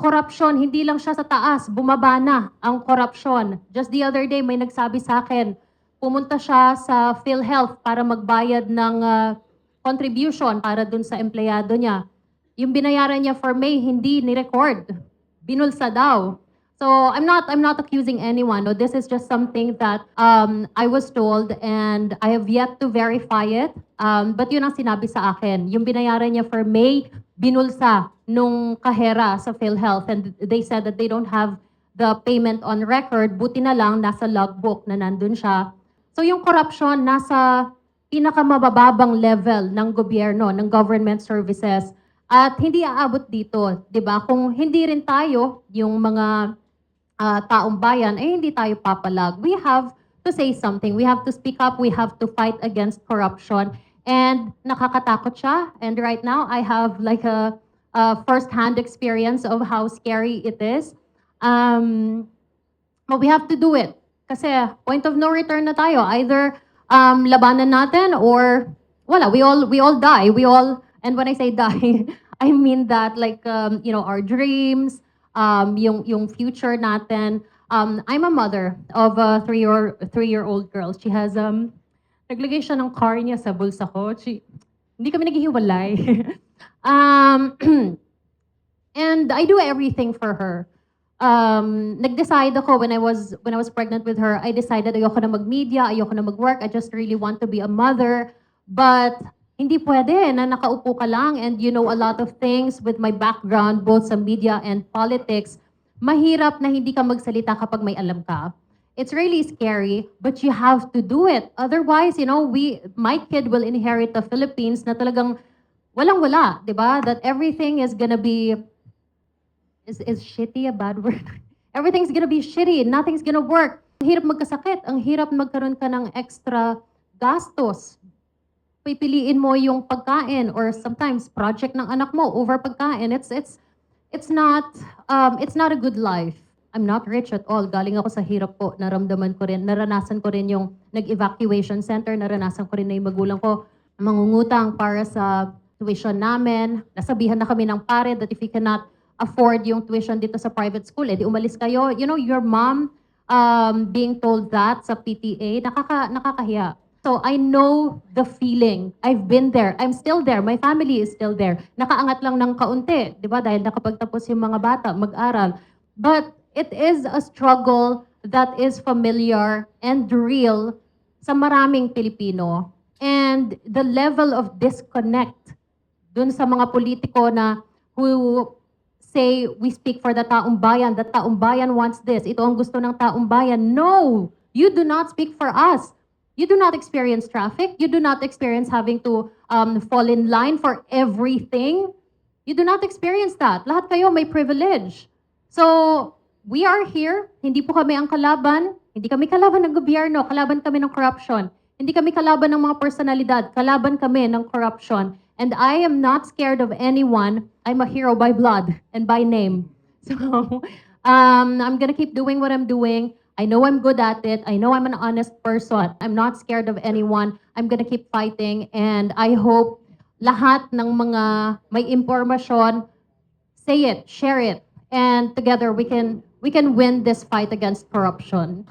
corruption, hindi lang siya sa taas, bumaba na ang corruption. Just the other day, may nagsabi sa akin, pumunta siya sa PhilHealth para magbayad ng contribution para dun sa empleyado niya. Yung binayaran niya for May, hindi ni-record. Binulsa daw. So I'm not accusing anyone. No, this is just something that I was told and I have yet to verify it. But yun ang sinabi sa akin. Yung binayaran niya for May, binulsa nung kahera sa PhilHealth, and they said that they don't have the payment on record. Buti na lang nasa logbook na nandun siya. So yung corruption nasa pinakamabababang level ng gobyerno, ng government services. At hindi aabot dito, 'di ba? Kung hindi rin tayo yung mga taong bayan, eh hindi tayo papalag. We have to say something. We have to speak up. We have to fight against corruption. And nakakatakot siya. And right now, I have like a first-hand experience of how scary it is. But we have to do it. Kasi point of no return na tayo. Either labanan natin or wala. We all die. And when I say die, I mean that like our dreams, yung future natin. I'm a mother of a three-year-old girl. She has naglagay siya ng car niya sa bulsa ko. Hindi kami naghihiwalay. And I do everything for her. Nag-decide ako when I was pregnant with her, I decided ayoko na mag-media, ayoko na mag-work, I just really want to be a mother. But hindi pwede na nakaupo ka lang and you know a lot of things with my background both sa media and politics. Mahirap na hindi ka magsalita kapag may alam ka. It's really scary, but you have to do it. Otherwise, my kid will inherit the Philippines na talagang walang-wala, di ba? That everything is gonna be, is shitty a bad word? Everything's gonna be shitty, nothing's gonna work. Ang hirap magkasakit, ang hirap magkaroon ka ng extra gastos. Pipiliin mo yung pagkain or sometimes project ng anak mo over pagkain. It's not a good life. I'm not rich at all. Galing ako sa hirap po. Naramdaman ko rin, naranasan ko rin yung nag-evacuation center, naranasan ko rin na yung magulang ko mangungutang para sa tuition namin. Nasabihan na kami ng pare that if you cannot afford yung tuition dito sa private school, di umalis kayo. Your mom being told that sa PTA, nakakahiya. So I know the feeling. I've been there. I'm still there. My family is still there. Nakaangat lang ng kaunti, di ba? Dahil nakapagtapos yung mga bata, mag-aral. But it is a struggle that is familiar and real sa maraming Pilipino. And the level of disconnect dun sa mga politiko na who say, we speak for the taong bayan, the taong bayan wants this, ito ang gusto ng taong bayan. No! You do not speak for us. You do not experience traffic. You do not experience having to fall in line for everything. You do not experience that. Lahat kayo may privilege. So, we are here. Hindi po kami ang kalaban. Hindi kami kalaban ng gobyerno. Kalaban kami ng corruption. Hindi kami kalaban ng mga personalidad. Kalaban kami ng corruption. And I am not scared of anyone. I'm a hero by blood and by name. So, I'm gonna keep doing what I'm doing. I know I'm good at it. I know I'm an honest person. I'm not scared of anyone. I'm gonna keep fighting. And I hope lahat ng mga may impormasyon, say it, share it. And together we can win this fight against corruption.